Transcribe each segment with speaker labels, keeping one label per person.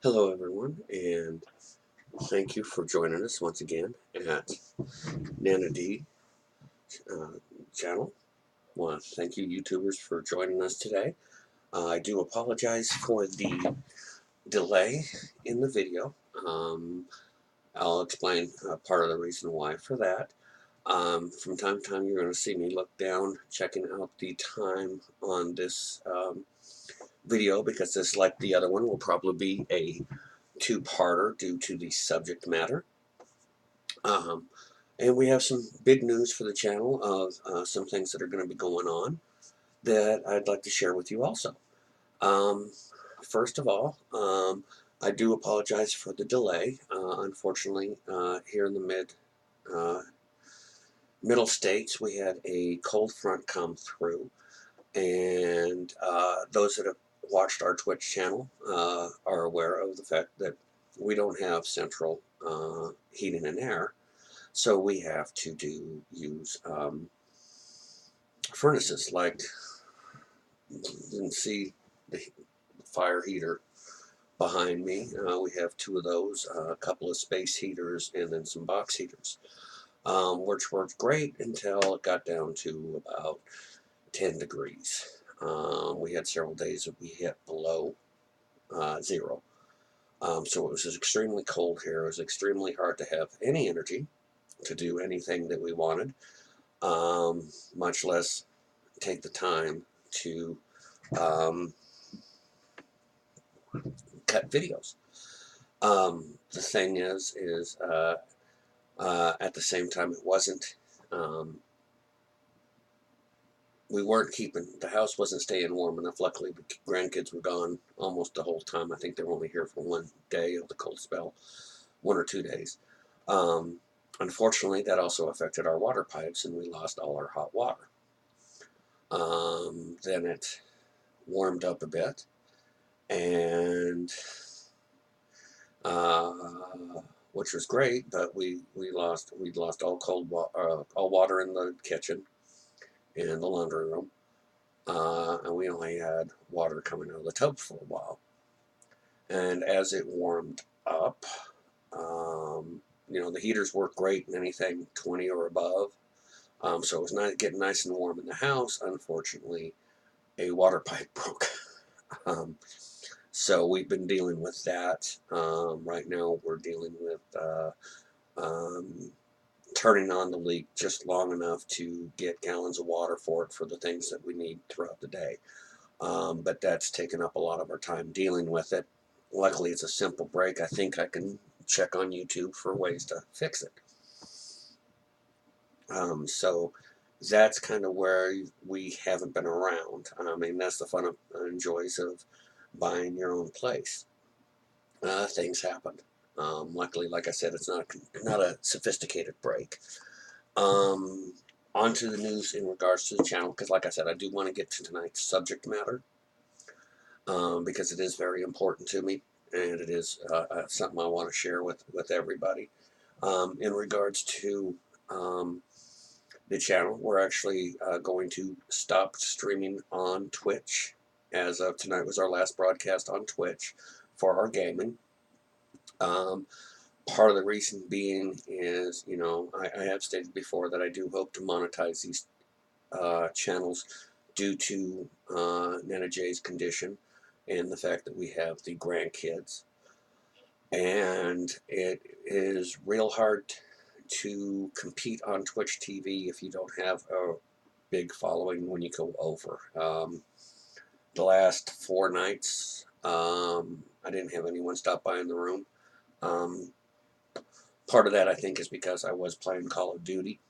Speaker 1: Hello, everyone, and thank you for joining us once again at Nanna J uh, channel. Want to thank you, YouTubers, for joining us today. I do apologize for the delay in the video. I'll explain part of the reason why for that. From time to time, you're going to see me look down, checking out the time on this video because this, like the other one, will probably be a two-parter due to the subject matter. Um, and we have some big news for the channel of some things that are going to be going on that I'd like to share with you also. Um, First of all, I do apologize for the delay. Unfortunately, here in the uh, middle states, we had a cold front come through, and those that have watched our Twitch channel are aware of the fact that we don't have central heating and air. So we have to use furnaces, like you can see the fire heater behind me. We have two of those, a couple of space heaters, and then some box heaters, which worked great until it got down to about 10 degrees. We had several days that we hit below zero. So it was extremely cold here. It was extremely hard to have any energy to do anything that we wanted. Much less take the time to cut videos. The thing is at the same time, it wasn't. We weren't keeping the house wasn't staying warm enough. Luckily, the grandkids were gone almost the whole time. I think they were only here for one day of the cold spell, 1 or 2 days. Um, Unfortunately, that also affected our water pipes, and we lost all our hot water. Then it warmed up a bit, and uh, which was great, but we lost all water in the kitchen and the laundry room, and we only had water coming out of the tub for a while. And as it warmed up, the heaters work great in anything 20 or above, so it was not getting nice and warm in the house. Unfortunately, a water pipe broke. um, So we've been dealing with that. Right now, we're dealing with um, turning on the leak just long enough to get gallons of water for it for the things that we need throughout the day. But that's taken up a lot of our time dealing with it. Luckily, it's a simple break. I think I can check on YouTube for ways to fix it. So that's kind of where we haven't been around. I mean, that's the fun and joys of buying your own place. Things happen. Luckily, like I said, it's not a sophisticated break. Um, On to the news in regards to the channel, because like I said, I do want to get to tonight's subject matter, because it is very important to me, and it is something I want to share with everybody. In regards to the channel, we're actually going to stop streaming on Twitch. As of tonight was our last broadcast on Twitch for our gaming. Part of the reason being is, I have stated before that I do hope to monetize these channels due to Nanna J's condition and the fact that we have the grandkids. And it is real hard to compete on Twitch TV if you don't have a big following when you go over. The last 4 nights, I didn't have anyone stop by in the room. Part of that, I think, is because I was playing Call of Duty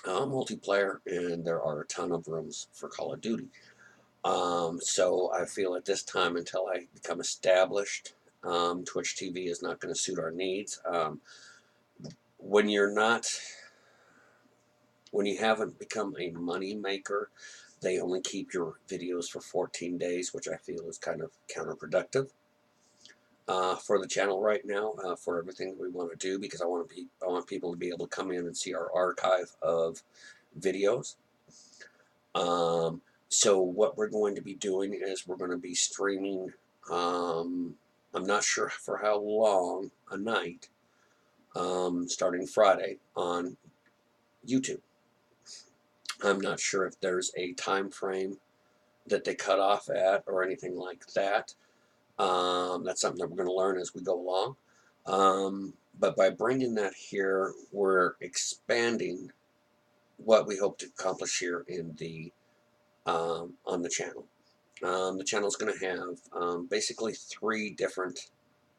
Speaker 1: multiplayer, and there are a ton of rooms for Call of Duty. So I feel at this time, until I become established, Twitch TV is not going to suit our needs. When you haven't become a money maker, they only keep your videos for 14 days, which I feel is kind of counterproductive for the channel right now, for everything that we want to do, because I want people to be able to come in and see our archive of videos. So what we're going to be doing is we're going to be streaming I'm not sure for how long a night, starting Friday on YouTube. I'm not sure if there's a time frame that they cut off at or anything like that. That's something that we're going to learn as we go along. But by bringing that here, we're expanding what we hope to accomplish here in the on the channel. The channel is going to have basically 3 different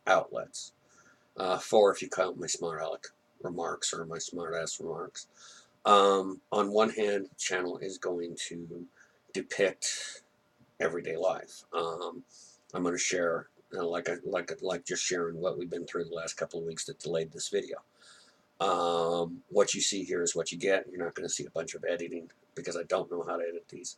Speaker 1: outlets. 4 if you count my smart aleck remarks or my smart ass remarks. On one hand, the channel is going to depict everyday life. I'm going to share, like just sharing what we've been through the last couple of weeks that delayed this video. What you see here is what you get. You're not going to see a bunch of editing because I don't know how to edit these.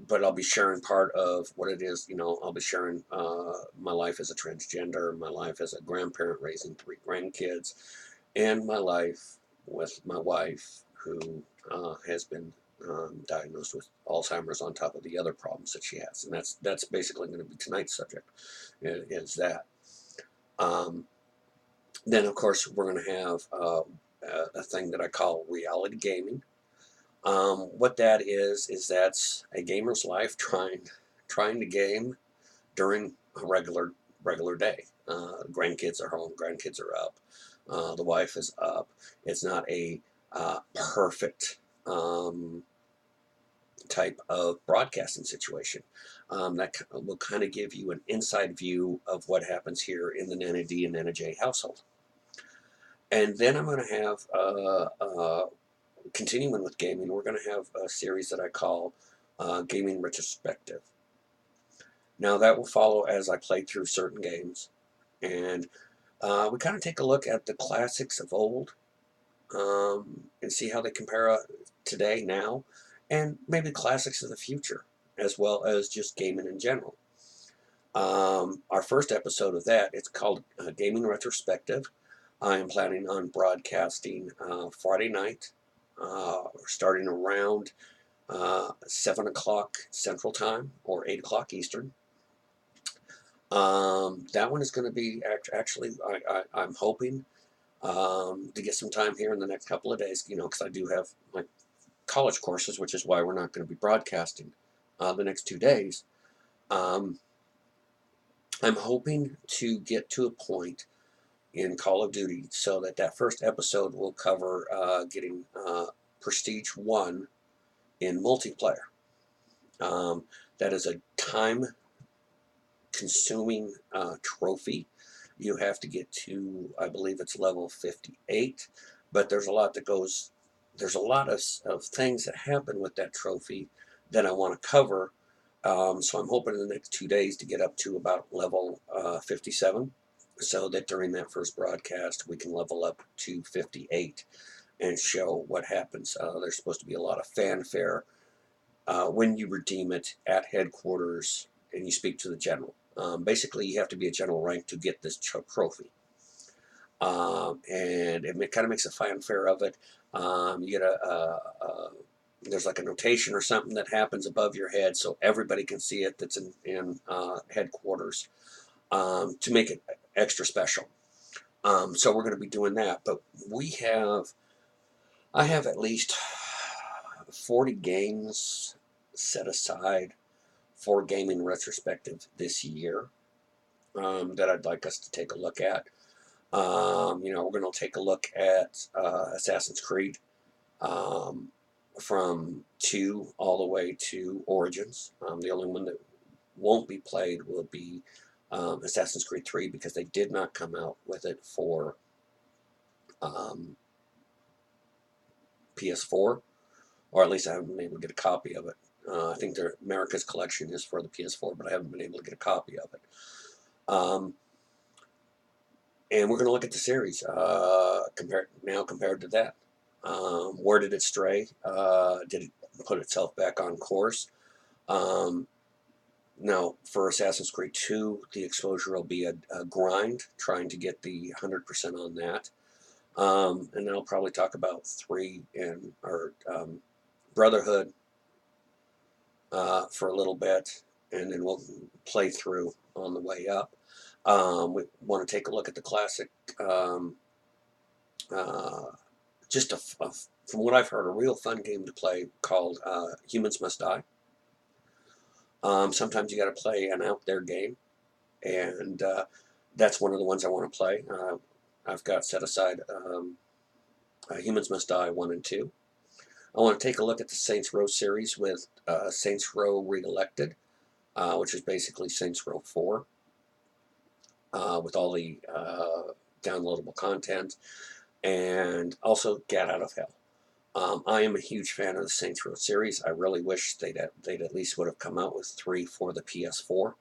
Speaker 1: But I'll be sharing part of what it is. I'll be sharing my life as a transgender, my life as a grandparent raising 3 grandkids, and my life with my wife who has been diagnosed with Alzheimer's on top of the other problems that she has. And that's basically going to be tonight's subject, is that. Then, of course, we're going to have a thing that I call reality gaming. What that is that's a gamer's life trying to game during a regular day. Grandkids are home, grandkids are up, the wife is up. It's not a perfect type of broadcasting situation. That will kind of give you an inside view of what happens here in the Nanna D and Nanna J household. And then I'm going to have, continuing with gaming, we're going to have a series that I call Gaming Retrospective. Now that will follow as I play through certain games, and we kind of take a look at the classics of old and see how they compare today, now, and maybe classics of the future, as well as just gaming in general. Our first episode of that, it's called Gaming Retrospective. I am planning on broadcasting Friday night, starting around 7 o'clock Central Time or 8 o'clock Eastern. That one is going to be actually, I'm hoping to get some time here in the next couple of days, because I do have my college courses, which is why we're not going to be broadcasting the next 2 days. I'm hoping to get to a point in Call of Duty so that first episode will cover getting Prestige 1 in multiplayer. That is a time-consuming trophy. You have to get to, I believe it's level 58, but there's a lot of things that happen with that trophy that I want to cover. So I'm hoping in the next 2 days to get up to about level 57, so that during that first broadcast we can level up to 58 and show what happens. There's supposed to be a lot of fanfare when you redeem it at headquarters and you speak to the general. Basically, you have to be a general rank to get this trophy. And it kind of makes a fanfare of it. You get there's like a notation or something that happens above your head so everybody can see it that's in headquarters, to make it extra special. So we're going to be doing that. But I have at least 40 games set aside for Gaming Retrospective this year that I'd like us to take a look at. We're going to take a look at Assassin's Creed from 2 all the way to Origins. The only one that won't be played will be Assassin's Creed 3 because they did not come out with it for PS4, or at least I haven't been able to get a copy of it. I think America's collection is for the PS4, but I haven't been able to get a copy of it. And we're going to look at the series compared to that. Where did it stray? Did it put itself back on course? Now, for Assassin's Creed 2, the exposure will be a grind, trying to get the 100% on that. And then I'll probably talk about 3 or Brotherhood for a little bit. and then we'll play through on the way up. We want to take a look at the classic, uh, just from what I've heard, a real fun game to play called Humans Must Die. Sometimes you got to play an out there game, and that's one of the ones I want to play. I've got set aside Humans Must Die 1 and 2. I want to take a look at the Saints Row series with Saints Row Reelected, which is basically Saints Row 4, with all the downloadable content, and also Get Out of Hell. I am a huge fan of the Saints Row series. I really wish they'd at least would have come out with 3 for the PS4.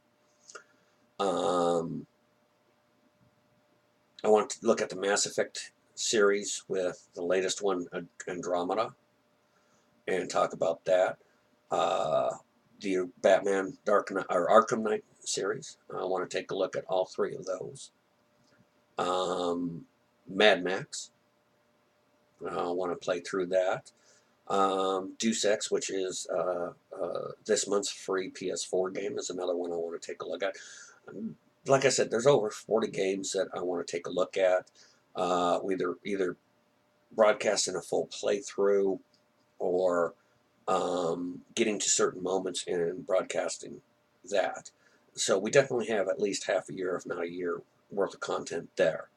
Speaker 1: I want to look at the Mass Effect series with the latest one, Andromeda, and talk about that. The Batman Dark Knight, or Arkham Knight series. I want to take a look at all 3 of those. Mad Max. I want to play through that. Deus Ex, which is this month's free PS4 game, is another one I want to take a look at. Like I said, there's over 40 games that I want to take a look at, either broadcasting a full playthrough or getting to certain moments and broadcasting that. So we definitely have at least half a year, if not a year, worth of content there.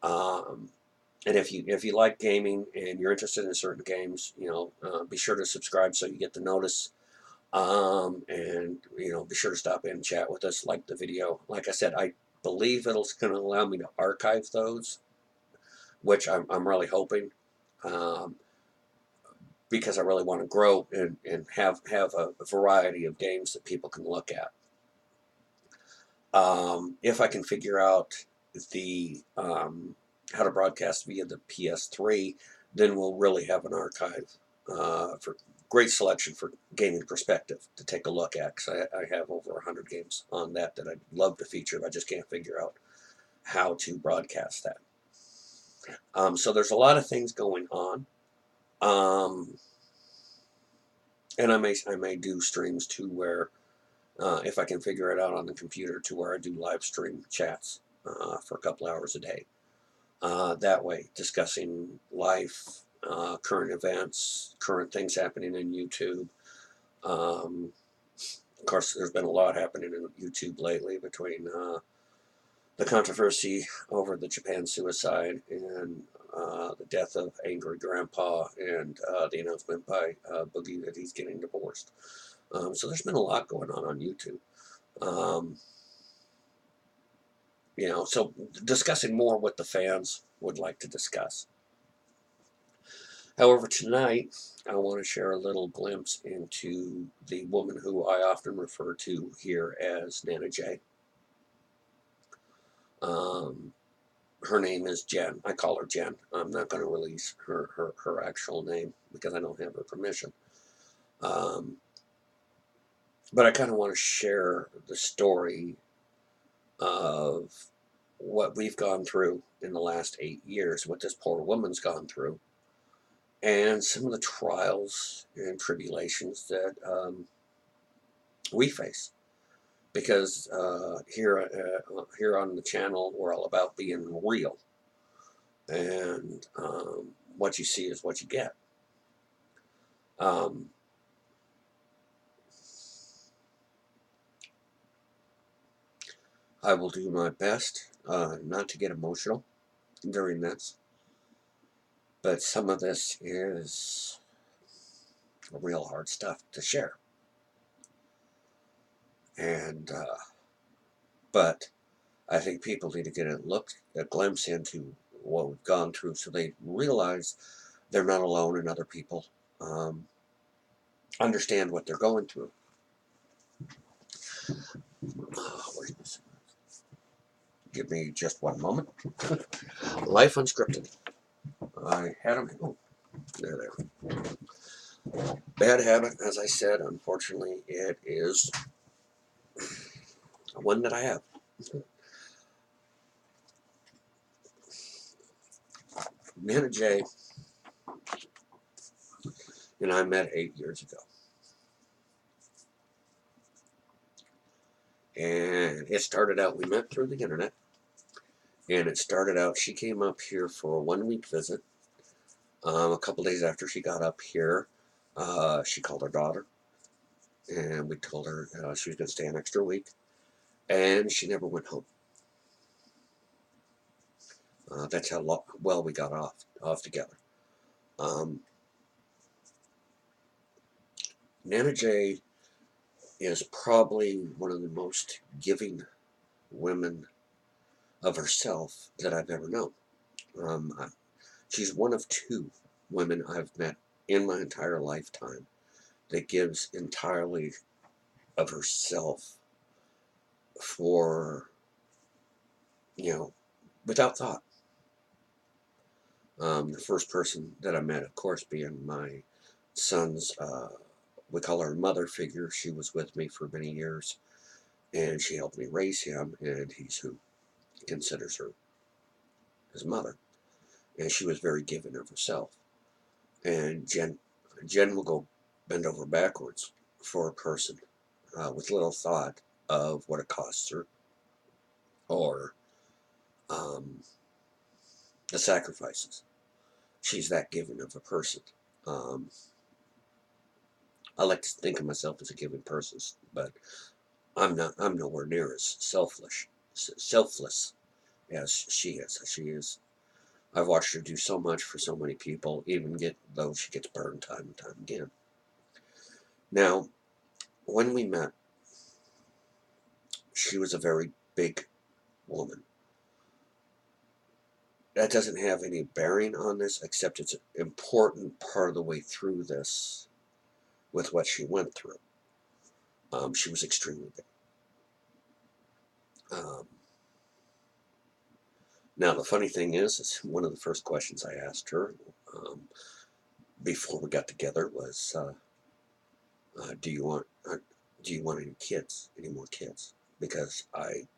Speaker 1: And if you like gaming and you're interested in certain games, be sure to subscribe so you get the notice. And be sure to stop in and chat with us, like the video. Like I said, I believe it's going to allow me to archive those, which I'm really hoping, because I really want to grow and have a variety of games that people can look at. If I can figure out the how to broadcast via the PS3, then we'll really have an archive for great selection for gaming perspective to take a look at, because I have over 100 games on that I'd love to feature. I just can't figure out how to broadcast that. So there's a lot of things going on, and I may do streams too, where if I can figure it out on the computer, to where I do live stream chats for a couple hours a day. That way, discussing life, current events, current things happening in YouTube. Of course, there's been a lot happening in YouTube lately between the controversy over the Japan suicide and the death of Angry Grandpa, and the announcement by Boogie that he's getting divorced. So there's been a lot going on YouTube. So discussing more what the fans would like to discuss. However, tonight I want to share a little glimpse into the woman who I often refer to here as Nanna J. Her name is Jen. I call her Jen. I'm not going to release her actual name because I don't have her permission. But I kind of want to share the story of what we've gone through in the last 8 years, what this poor woman's gone through, and some of the trials and tribulations that we face. Because here on the channel, we're all about being real, and what you see is what you get. I will do my best not to get emotional during this, but some of this is real hard stuff to share. And but I think people need to get a glimpse into what we've gone through, so they realize they're not alone, and other people understand what they're going through. Give me just one moment. Life Unscripted. I had them. Oh, there they are. Bad habit, as I said, unfortunately, it is one that I have. Nanna J and I met 8 years ago. And it started out, we met through the internet, and it started out, she came up here for a 1 week visit. A couple days after she got up here, she called her daughter, and we told her she was going to stay an extra week, and she never went home. That's how well we got off together. Nanna J is probably one of the most giving women of herself that I've ever known. She's one of two women I've met in my entire lifetime that gives entirely of herself for, without thought. The first person that I met, of course, being my son's, we call her mother figure. She was with me for many years, and she helped me raise him, and he's who considers her his mother. And she was very giving of herself. And Jen will go bend over backwards for a person with little thought of what it costs her or um, the sacrifices. She's that giving of a person. Um, I like to think of myself as a giving person, but I'm not. I'm nowhere near as selfless as she is. She is. I've watched her do so much for so many people, even though she gets burned time and time again. Now, when we met, she was a very big woman. That doesn't have any bearing on this, except it's an important part of the way through this with what she went through. She was extremely big. Um, Now, the funny thing is one of the first questions I asked her before we got together was, "Do you want any kids? Any more kids?" Because I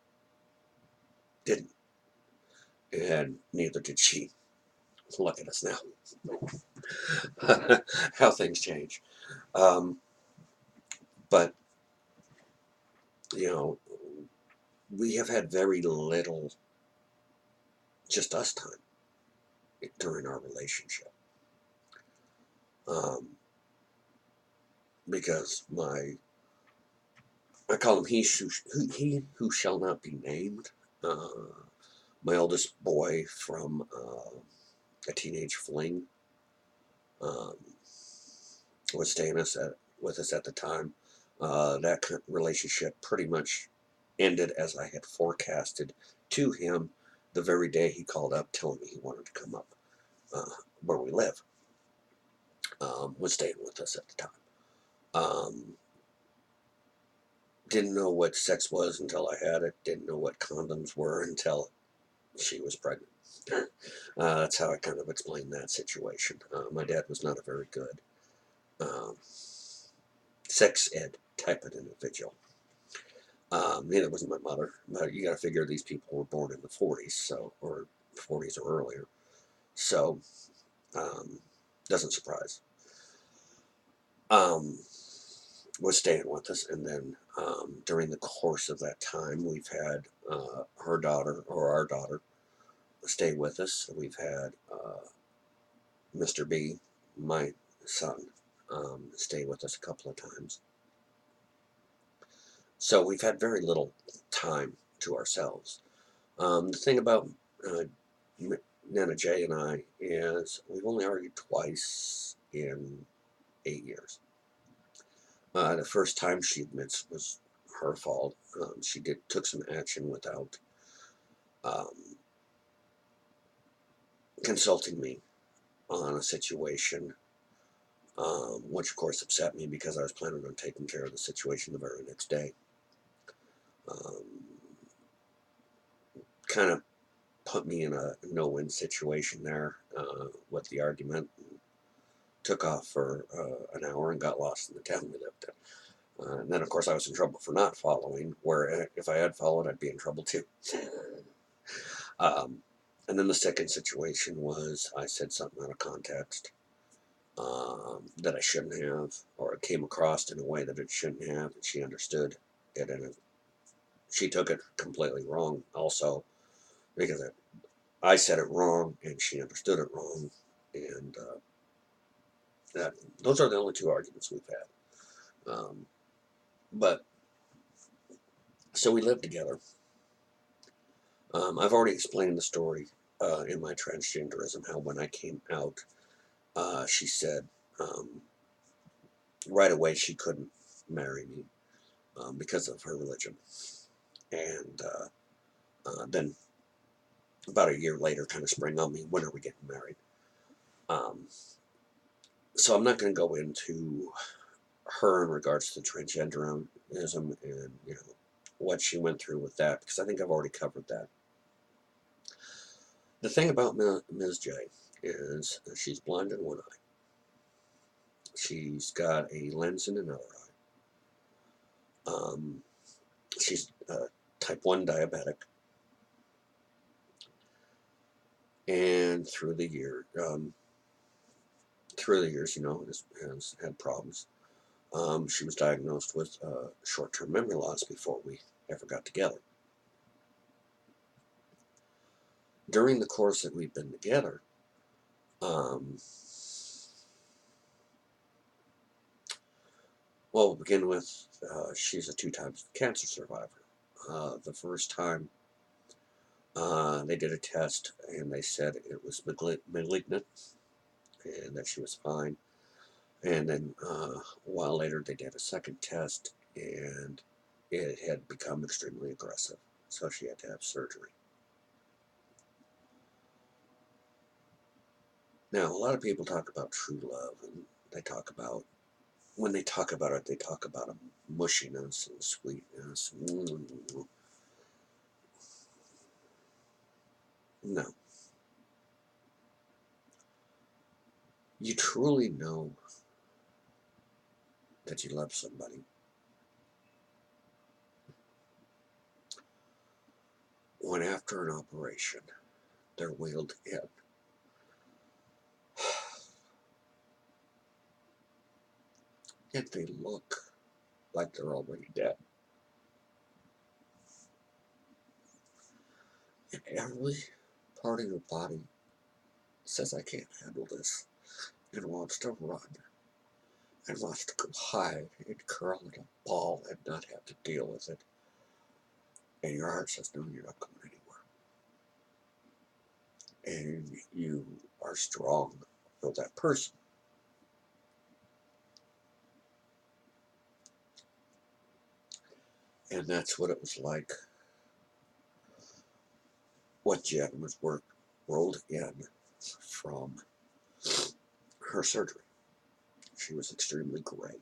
Speaker 1: didn't, and neither did she. Look at us now, how things change. Um, but you know, we have had very little, just us time during our relationship. Um, because I call him he who shall not be named. My oldest boy from a teenage fling um, was staying with us at the time. That relationship pretty much ended as I had forecasted to him the very day he called up telling me he wanted to come up uh, where we live. Was staying with us at the time. Didn't know what sex was until I had it. Didn't know what condoms were until she was pregnant. That's how I kind of explained that situation. My dad was not a very good um, sex ed type of individual. Neither was my mother. But you got to figure these people were born in the 40s, or 40s or earlier. So, doesn't surprise. Um, was staying with us, and then during the course of that time, we've had her daughter or our daughter stay with us. We've had Mr. B, my son, stay with us a couple of times. So we've had very little time to ourselves. The thing about uh, Nanna J and I is we've only argued twice in 8 years. The first time she admits was her fault. She took some action without um, consulting me on a situation, which of course upset me because I was planning on taking care of the situation the very next day. Um, kind of put me in a no-win situation there with the argument. Took off for an hour and got lost in the town we lived in. And then, of course, I was in trouble for not following, where if I had followed, I'd be in trouble too. um, and then the second situation was I said something out of context that I shouldn't have, or it came across in a way that it shouldn't have, and she understood it in she took it completely wrong also, because I said it wrong and she understood it wrong. And that, those are the only two arguments we've had. But so we lived together. I've already explained the story in my transgenderism, how when I came out, she said right away she couldn't marry me because of her religion. And then about a year later, kind of sprang on me, when are we getting married? Um, so I'm not going to go into her in regards to transgenderism and, you know, what she went through with that, because I think I've already covered that. The thing about Ms. J is she's blind in one eye. She's got a lens in another eye. She's type 1 diabetic. And through the years, you know, has had problems. She was diagnosed with short-term memory loss before we ever got together. During the course that we've been together, well, we'll begin with she's a 2-time cancer survivor. The first time they did a test and they said it was malignant and that she was fine. And then a while later they did a second test and it had become extremely aggressive. So she had to have surgery. Now, a lot of people talk about true love, and they talk about, when they talk about it, they talk about a mushiness and sweetness. No. You truly know that you love somebody when after an operation, they're wheeled in. Yet they look like they're already dead. And every part of your body says, I can't handle this, and wants to run, and wants to go hide and curl in a ball and not have to deal with it. And your heart says, no, you're not going anywhere. And you are strong for that person. And that's what it was like. What Jen was rolled in from her surgery. She was extremely gray.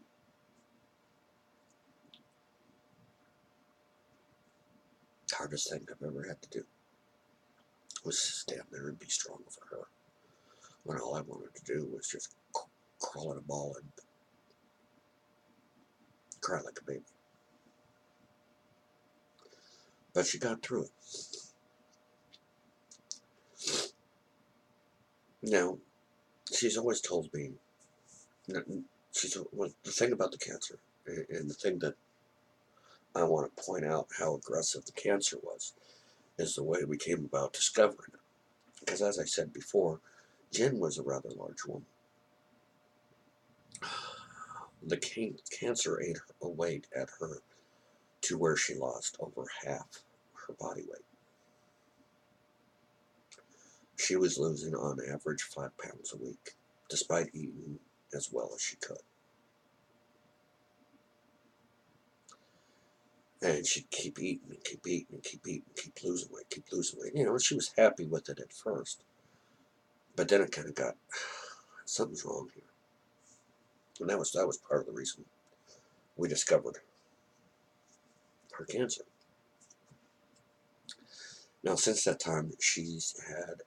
Speaker 1: Hardest thing I've ever had to do was stand there and be strong for her, when all I wanted to do was just crawl in a ball and cry like a baby. But she got through it. Now, she's always told me, well, the thing about the cancer, and the thing that I want to point out how aggressive the cancer was, is the way we came about discovering it. Because as I said before, Jen was a rather large woman. The cancer ate away at her to where she lost over half her body weight. She was losing on average 5 pounds a week, despite eating as well as she could. And she'd keep eating and keep eating and keep eating, keep losing weight. You know, she was happy with it at first. But then it kind of got, something's wrong here. And that was part of the reason we discovered her cancer. Now, since that time, she's had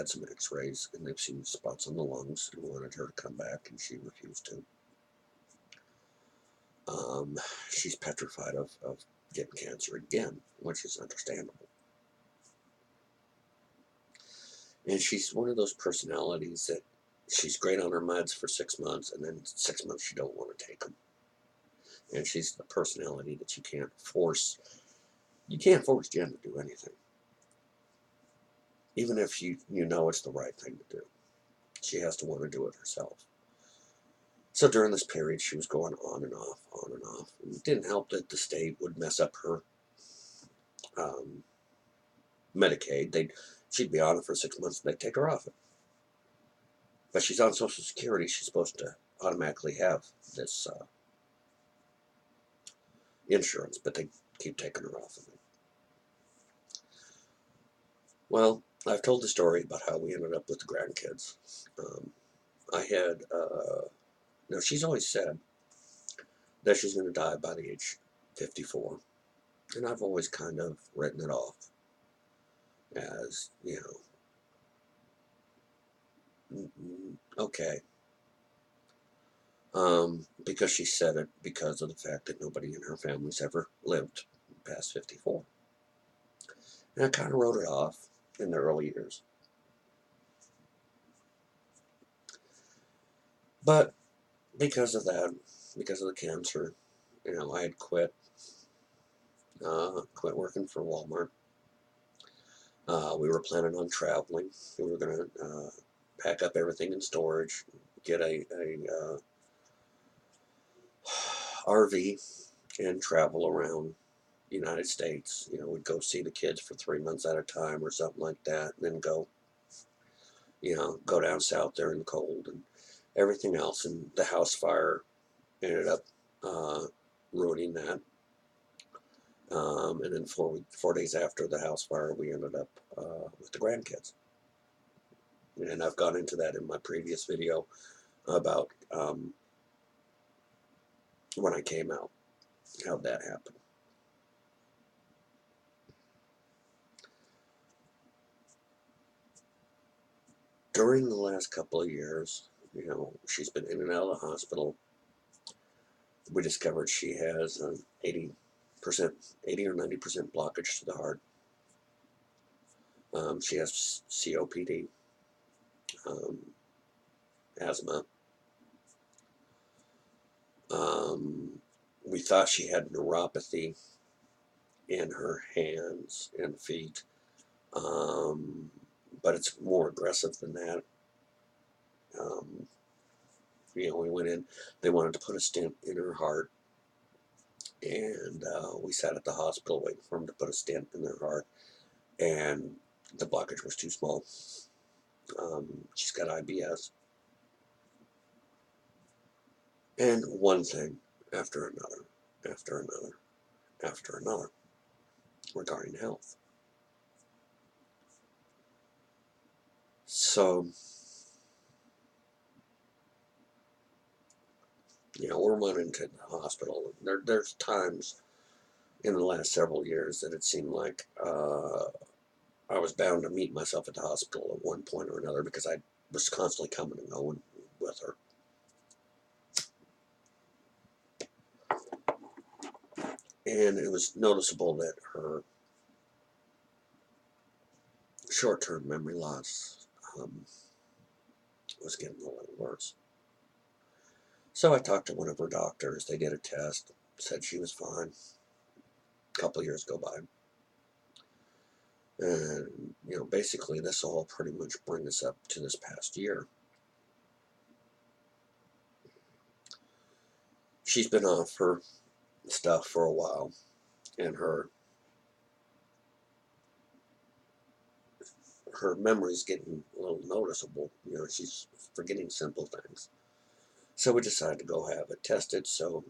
Speaker 1: some X-rays, and they've seen spots on the lungs, and wanted her to come back, and she refused to. She's petrified of getting cancer again, which is understandable. And she's one of those personalities that she's great on her meds for 6 months, and then 6 months she don't want to take them. And she's the personality that you can't force. You can't force Jen to do anything. Even if you know it's the right thing to do. She has to want to do it herself. So during this period, she was going on and off, on and off. And it didn't help that the state would mess up her Medicaid. She'd be on it for 6 months and they'd take her off it. But she's on Social Security. She's supposed to automatically have this insurance, but they keep taking her off of it. Well, I've told the story about how we ended up with the grandkids. I had, now she's always said that she's going to die by the age 54. And I've always kind of written it off as, okay. Because she said it because of the fact that nobody in her family's ever lived past 54. And I kind of wrote it off in the early years. But because of that, because of the cancer, I had quit working for Walmart. We were planning on traveling. We were going to pack up everything in storage, get a RV, and travel around the United States. We'd go see the kids for 3 months at a time or something like that, and then go down south there in the cold and everything else. And the house fire ended up ruining that. And then 4 days after the house fire, we ended up with the grandkids. And I've gone into that in my previous video about when I came out, how that happened. During the last couple of years, she's been in and out of the hospital. We discovered she has an 80 or 90% blockage to the heart. She has COPD, asthma. We thought she had neuropathy in her hands and feet, but it's more aggressive than that. We went in, they wanted to put a stent in her heart, and we sat at the hospital waiting for them to put a stent in her heart, and the blockage was too small. She's got IBS. And one thing after another, after another, after another, regarding health. So, we're running to the hospital. There's times in the last several years that it seemed like I was bound to meet myself at the hospital at one point or another, because I was constantly coming and going with her. And it was noticeable that her short-term memory loss was getting a little worse. So I talked to one of her doctors. They did a test, said she was fine. A couple of years go by. And, basically this all pretty much brings us up to this past year. She's been off her stuff for a while, and her memory's getting a little noticeable. She's forgetting simple things. So we decided to go have it tested. So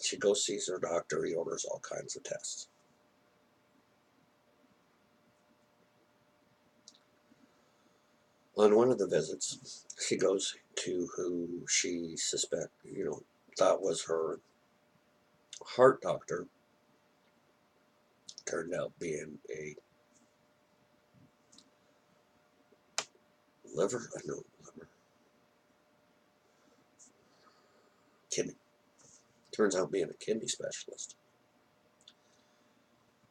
Speaker 1: she goes, sees her doctor. He orders all kinds of tests. On one of the visits, she goes to who she thought was her heart doctor. Turned out being a kidney. Turns out being a kidney specialist.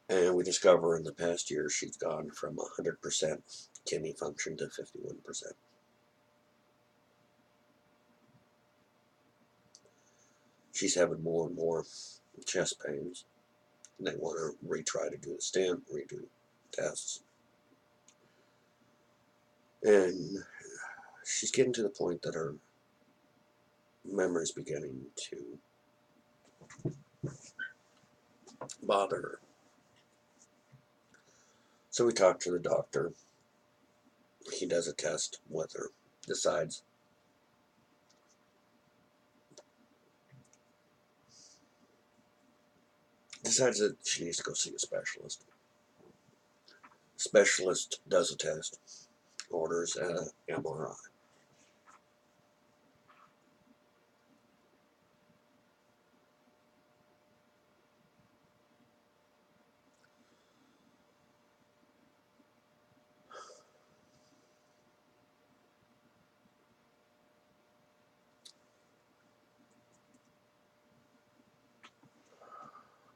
Speaker 1: And we discover in the past year she's gone from 100% kidney function to 51%. she's having more and more chest pains. And they want to retry to do the stent, redo tests. And she's getting to the point that her memory is beginning to bother her. So we talked to the doctor. He does a test with her, decides that she needs to go see a specialist. Specialist does a test, orders an MRI.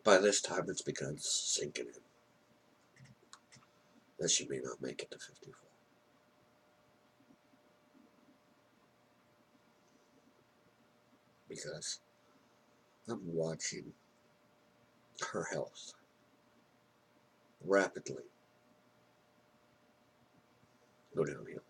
Speaker 1: By this time, it's begun sinking in that she may not make it to 54. Because I'm watching her health rapidly go downhill.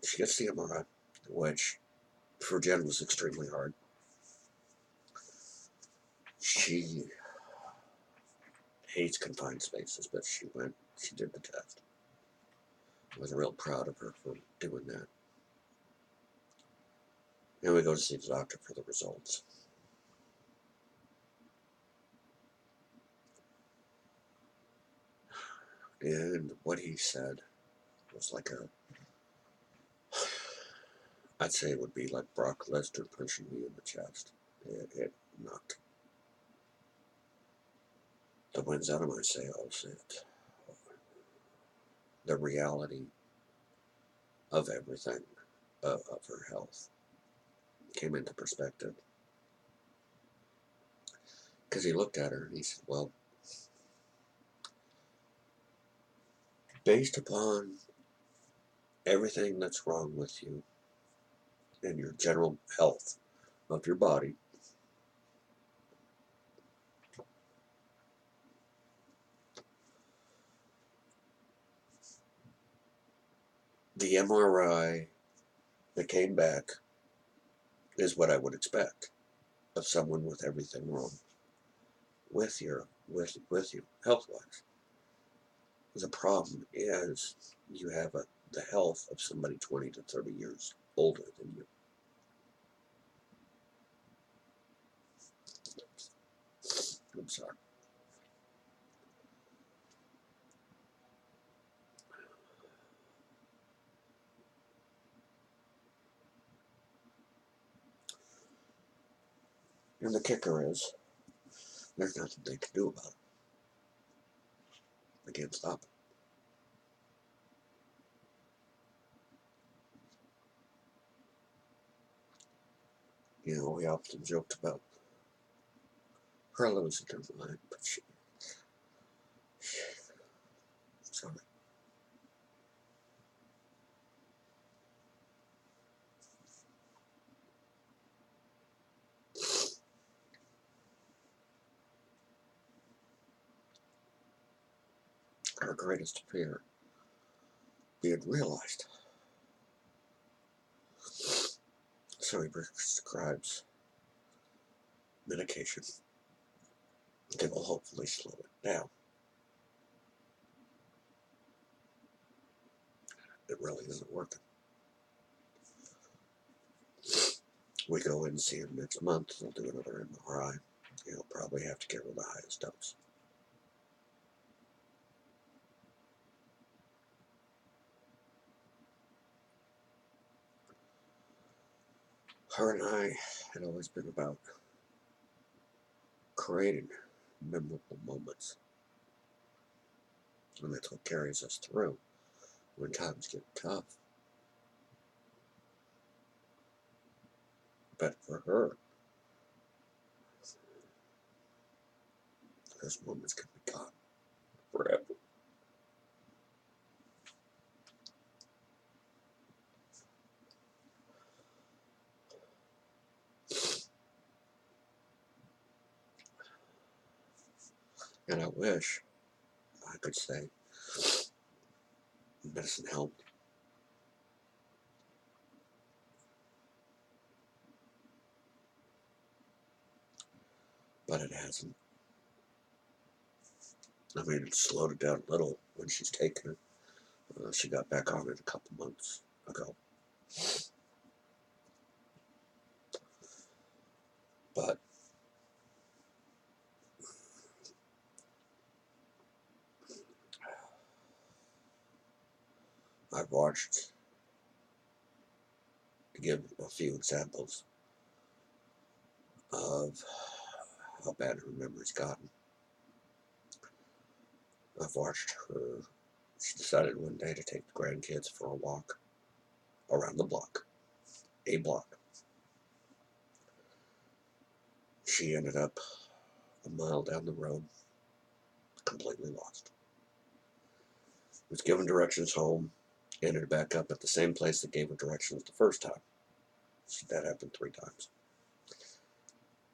Speaker 1: She gets the MRI, which for Jen was extremely hard. She hates confined spaces, but she did the test. I was real proud of her for doing that. And we go to see the doctor for the results. And what he said was I'd say it would be like Brock Lesnar punching me in the chest. It knocked the winds out of my sails. The reality of everything, of her health, came into perspective. Because he looked at her and he said, well, based upon everything that's wrong with you and your general health of your body, the MRI that came back is what I would expect of someone with everything wrong with you health-wise. The problem is you have the health of somebody 20 to 30 years older than you. I'm sorry. And the kicker is, there's nothing they can do about it. They can't stop it. You know, we often joked about her losing her mind, but sorry. Our greatest fear being realized. So he prescribes medication that will hopefully slow it down. It really isn't working. We go in and see him next month. They'll do another MRI. He'll probably have to give her the highest dose. Her and I had always been about creating memorable moments. And that's what carries us through when times get tough. But for her, those moments can be gone forever. And I wish I could say medicine helped, but it hasn't. I mean, it slowed it down a little when she's taken it. She got back on it a couple months ago. But I've watched, to give a few examples of how bad her memory's gotten. I've watched her, she decided one day to take the grandkids for a walk around the block, a block. She ended up a mile down the road, completely lost. Was given directions home, ended back up at the same place that gave her directions the first time. That happened 3 times.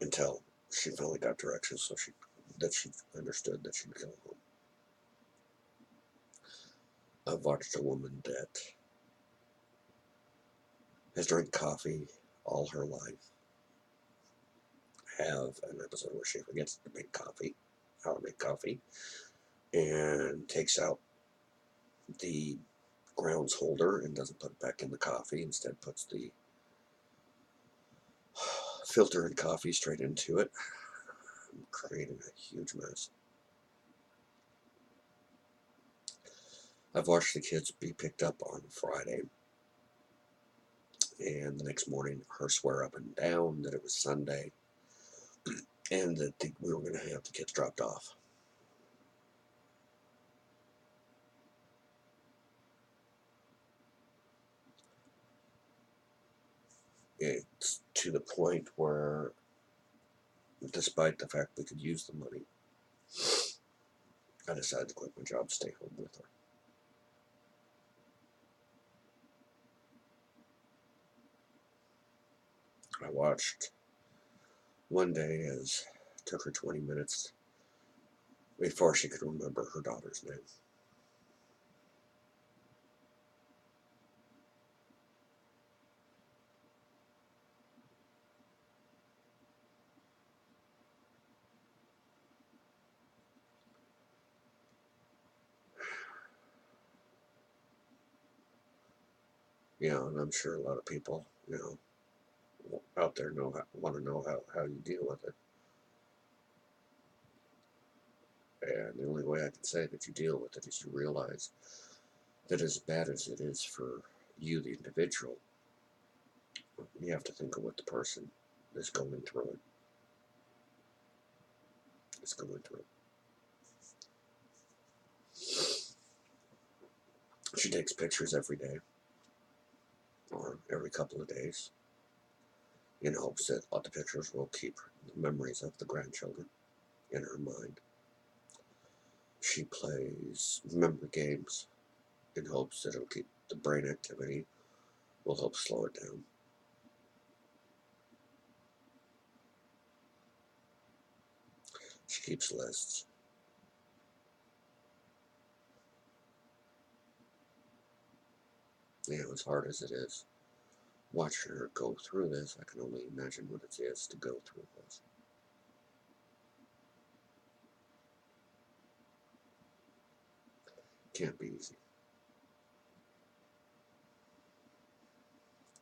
Speaker 1: Until she finally got directions so she understood that she'd go home. I've watched a woman that has drank coffee all her life have an episode where she forgets to make coffee, how to make coffee, and takes out the grounds holder and doesn't put it back in the coffee. Instead puts the filter and coffee straight into it, creating a huge mess. I've watched the kids be picked up on Friday, and the next morning her swear up and down that it was Sunday and that we were going to have the kids dropped off. It's to the point where, despite the fact we could use the money, I decided to quit my job, stay home with her. I watched one day as it took her 20 minutes before she could remember her daughter's name. And I'm sure a lot of people, out there want to know how you deal with it. And the only way I can say that you deal with it is you realize that as bad as it is for you, the individual, you have to think of what the person is going through it. Is going through it. She takes pictures every day or every couple of days in hopes that the pictures will keep the memories of the grandchildren in her mind. She plays memory games in hopes that it'll keep the brain activity, will help slow it down. She keeps lists. As hard as it is, watching her go through this, I can only imagine what it is to go through this. Can't be easy.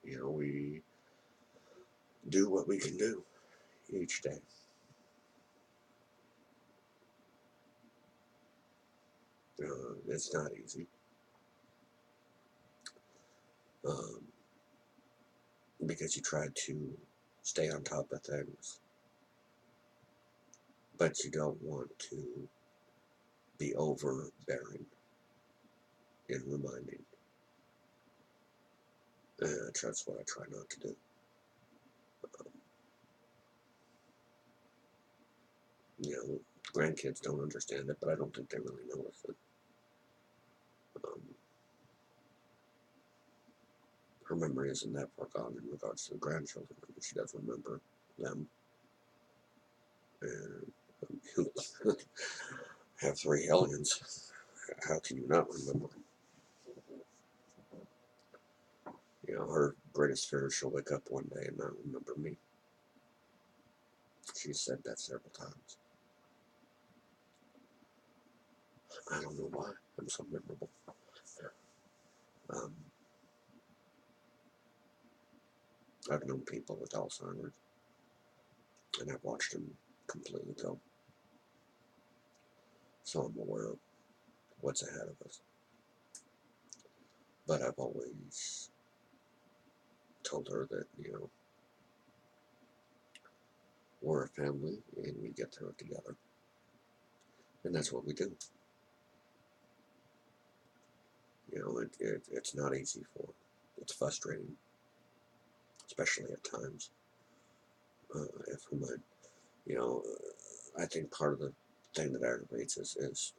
Speaker 1: We do what we can do each day. It's not easy. Because you try to stay on top of things, but you don't want to be overbearing in reminding. That's what I try not to do. Grandkids don't understand it, but I don't think they really notice it. Her memory isn't that far gone in regards to the grandchildren. I mean, she does remember them. And have 3 aliens. How can you not remember? You know, her greatest fear is she'll wake up one day and not remember me. She's said that several times. I don't know why I'm so memorable. Um, I've known people with Alzheimer's, and I've watched them completely go. So I'm aware of what's ahead of us. But I've always told her that, you know, we're a family and we get through it together. And that's what we do. You know, it's not easy for her. It's frustrating, especially at times. If her mind, you know, I think part of the thing that aggravates us is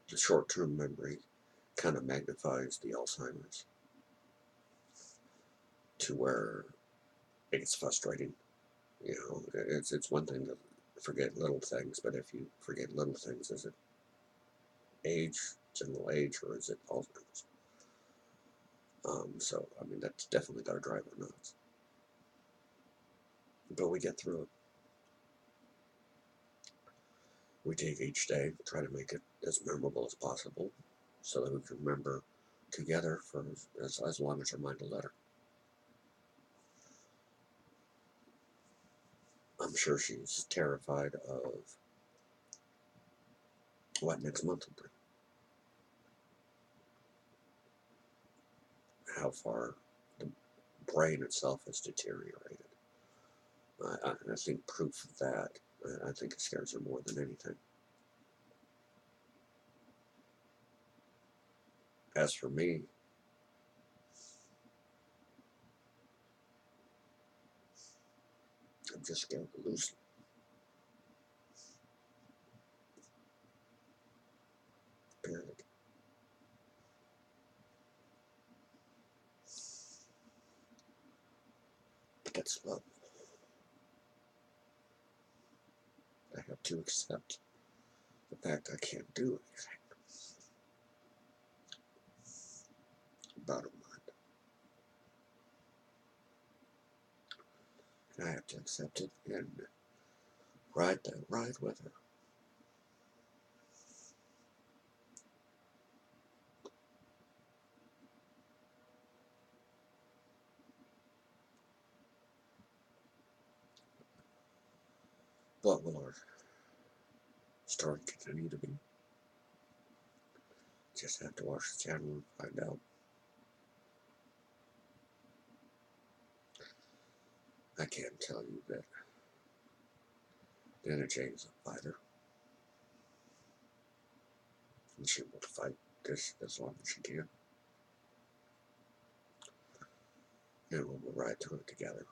Speaker 1: the short-term memory kind of magnifies the Alzheimer's to where it gets frustrating. You know, it's one thing to forget little things, but if you forget little things, is it age, general age, or is it Alzheimer's? So, I mean, that's definitely got to drive her nuts. But we get through it. We take each day, try to make it as memorable as possible, so that we can remember together for as long as our mind will let her. I'm sure she's terrified of what next month will bring. How far the brain itself has deteriorated. I think proof of that, I think it scares her more than anything. As for me, I'm just scared to lose them. Period. But that's love. I have to accept the fact I can't do anything about her mind. And I have to accept it and ride that ride with her. What will our story continue to be? Just have to watch the channel and find out. I can tell you that Nanna J is a fighter, and she will fight this as long as she can. And we will ride through it together.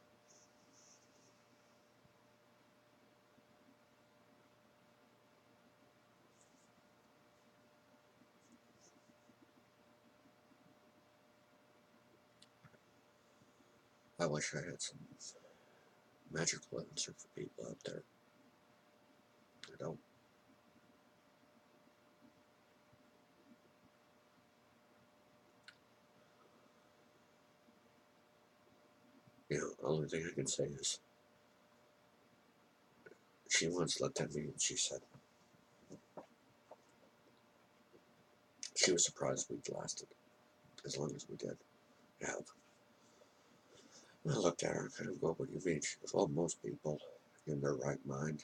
Speaker 1: I wish I had some magical answer for people out there. I don't. You know, the only thing I can say is she once looked at me and she said she was surprised we'd lasted as long as we did have. And I looked at her and kind of go, what do you mean? She goes, well, most people in their right mind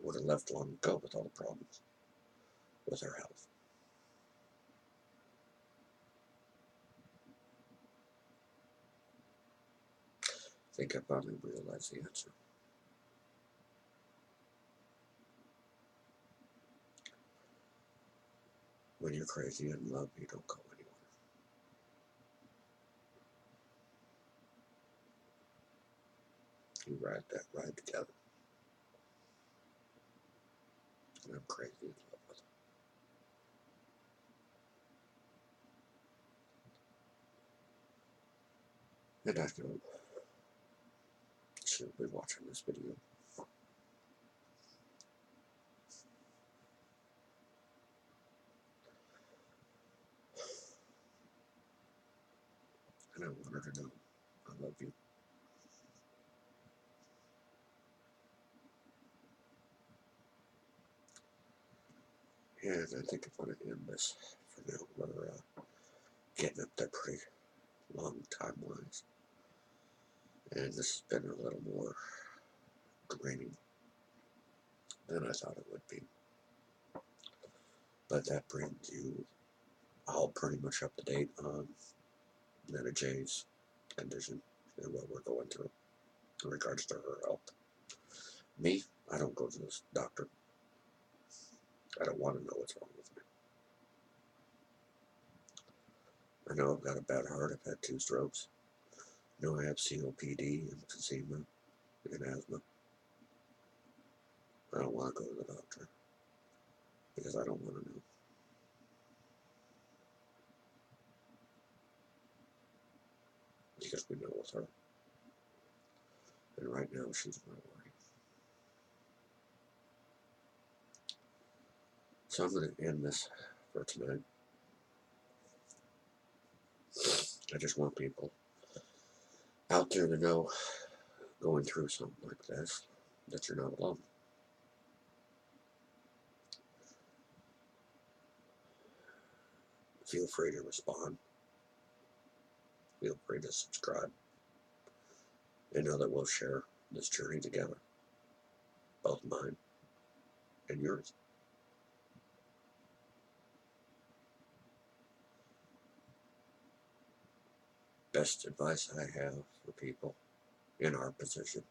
Speaker 1: would have left long ago with all the problems with her health. I think I finally realized the answer. When you're crazy in love, you don't go anywhere. You ride that ride together. And I'm crazy in love with her. And I know she'll be watching this video. And I want her to know I love you. And I think I'm going to end this for now. We're getting up there pretty long time-wise. And this has been a little more draining than I thought it would be. But that brings you all pretty much up to date on Nanna J's condition and what we're going through in regards to her health. Me, I don't go to this doctor. I don't want to know what's wrong with me. I know I've got a bad heart. I've had 2 strokes. I know I have COPD, emphysema, and asthma. I don't want to go to the doctor because I don't want to know. Because we know with her. And right now, she's my worry. So I'm going to end this for tonight. I just want people out there to know, going through something like this, that you're not alone. Feel free to respond. Feel free to subscribe. And know that we'll share this journey together. Both mine and yours. Best advice I have for people in our position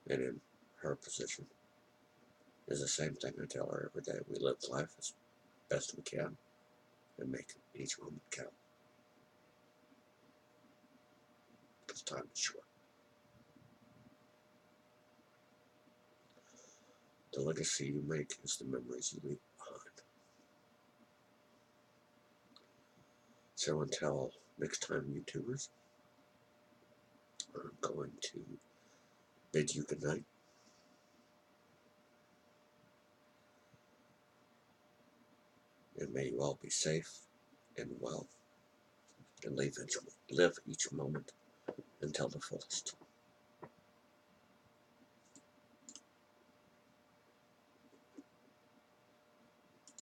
Speaker 1: and in her position is the same thing I tell her every day. We live life as best we can and make each moment count. Because time is short. The legacy you make is the memories you leave behind. So until next time, YouTubers, I'm going to bid you good night. And may you all be safe and well and live each moment until the fullest.